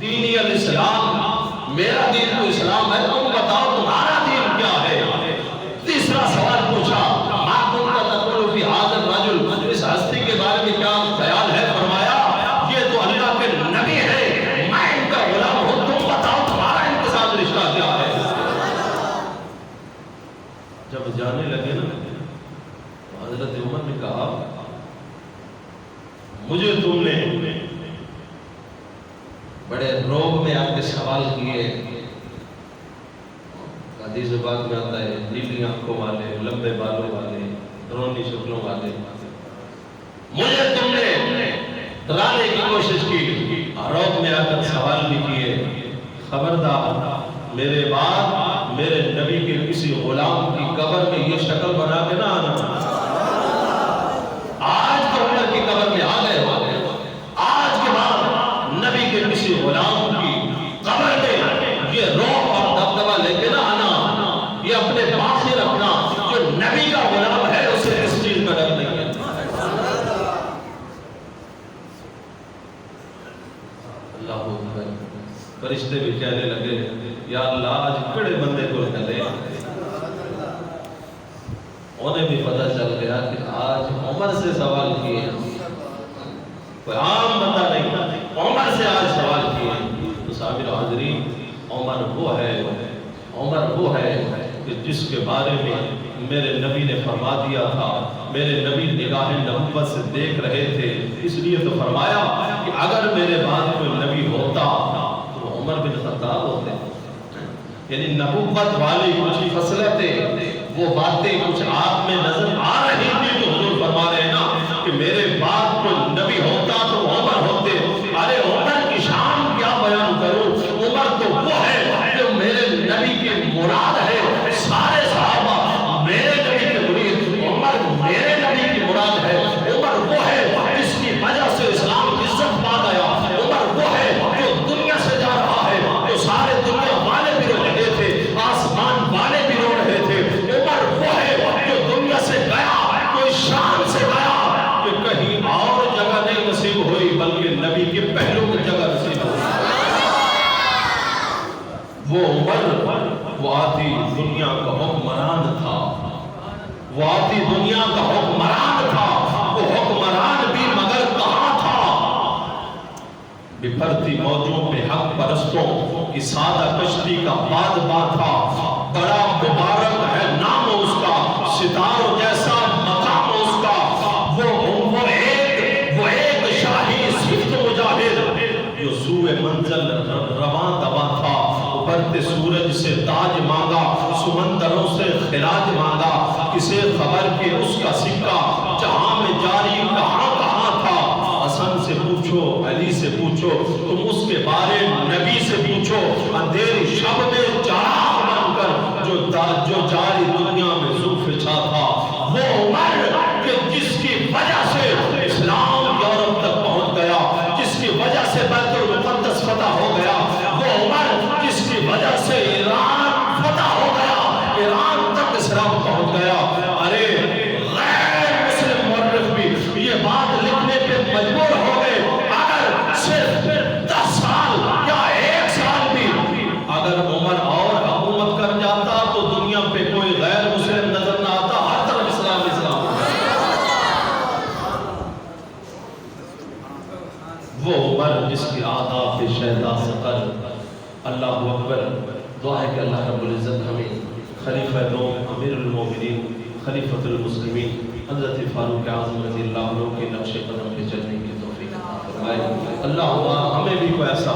دینی الاسلام، میرا دین تو اسلام ہے، تم بتاؤ تمہارا دین کیا ہے؟ تیسرا سوال پوچھا، ما کنت تقول فی ھذا الرجل، اس ہستی کے بارے میں کیا خیال ہے؟ فرمایا یہ تو اللہ کے نبی ہے، میں ان کا غلام ہوں، تم بتاؤ تمہارا ان کے ساتھ رشتہ کیا ہے؟ جب جانے لگے نا حضرت عمر نے کہا مجھے تم نے بڑے روب میں آپ کے سوال کیے، حدیث بات میں آتا ہے نیلی آنکھوں والے، لمبے بالوں والے، رونی شکلوں والے، مجھے تم نے ڈرانے کی کوشش کی، روب میں آ کر سوال بھی کیے، خبردار میرے بعد میرے نبی کے کسی غلام کی قبر میں یہ شکل بنا کے نہ آنا۔ آج تو عمر کی قبر میں آ گئے ہو، آج کے بعد نبی کے کسی غلام کی قبر میں یہ روب اور دبدبہ لے کے نہ آنا، یہ اپنے پاس ہی رکھنا، جو نبی کا غلام ہے اسے اس چیز کا ڈر نہیں ہے۔ اللہ اکبر، فرشتے بھی کہنے لگے یا اللہ آج کڑے بندے کو لے، انہیں بھی پتہ چل گیا کہ آج عمر سے سوال کیے، کوئی عام بندہ نہیں، عمر سے آج سوال کیے۔ تو سامعین حاضرین، عمر وہ ہے کہ جس کے بارے میں میرے نبی نے فرما دیا تھا، میرے نبی نگاہ نبوت سے دیکھ رہے تھے، اس لیے تو فرمایا کہ اگر میرے بعد کوئی نبی ہوتا تو عمر بن خطاب ہوتے۔ یعنی نبوت والی کچھ فضیلتیں، وہ باتیں کچھ آپ میں نظر آ رہی تھی تو حضور فرما رہے ہیں نا کہ میرے بعد کوئی نبی ہوتا تو عمر ہوتے۔ ارے عمر کی شان کیا بیان کروں، عمر تو وہ ہے جو میرے نبی کی مراد ہے، سارے صحابہ میرے نبی کے مرید، عمر میرے نبی کی مراد ہے۔ عمر وہ ہے جس کی وجہ سے اسلام عزت پا گیا، عمر وہ ہے جو دنیا سے جا رہا ہے، جو سارے دنیا والے بھی رو رہے تھے، آسمان والے بھی رو رہے تھے۔ عمر وہ ہے جو دنیا سے گیا، کوئی شان سے گیا کہ کہیں اور جگہ نہیں نصیب ہوئی بلکہ نبی کے پہلو کی جگہ نصیب ہوئی۔ وہ عمر وہ آتی دنیا کا حکمران تھا، وہ آتی دنیا کا حکمران تھا، وہ حکمران بھی مگر کہاں تھا؟ بپھرتی موجوں پہ حق پرستوں کی سادہ کشتی کا بادباں تھا، بڑا مبارک ہے نام اس کا، ستاروں جیسا مقام اس کا، وہ ایک شاہی صفت مجاہد جو سوئے منزل رواں دواں تھا، ابھرتے سورج سے تاج مانگا، سمندروں سے خراج مانگا، کسے خبر کہ اس کا سکہ جہاں میں جاری کہاں کہاں تھا؟ حسن سے پوچھو، علی سے پوچھو، تم اس کے بارے نبی سے پوچھو، اندھیری شب میں چراغ بن کر جو جاری دنیا میں زلف چھا تھا، وہ عمر کہ جس کی وجہ سے اسلام یورپ تک پہنچ گیا، جس کی وجہ سے بیت المقدس فتح ہو گیا، وہ عمر جس کی وجہ سے ایران فتح ہو گیا، ایران تک اسلام پہنچ گیا۔ ارے غیر مسلم مورخ بھی یہ بات لکھنے پہ مجبور ہو گئے، اگر صرف 10 سال یا 1 سال بھی اگر عمر اور حکومت کر جاتا تو دنیا پہ کوئی غیر مسلم نظر نہ آتا، ہر طرف اسلام اسلام۔ وہ عمر جس کی آداب شہدا سقر۔ اللہ اکبر، دعا ہے کہ اللہ رب العزت ہمیں خلیفہ نو امیر المومنین خلیفۃ المسلمین حضرت فاروق اعظم رضی اللہ عنہ کے نقش قدم پہ چلنے کی توفیق عطا فرمائے۔ اللہ ہمیں بھی کوئی ایسا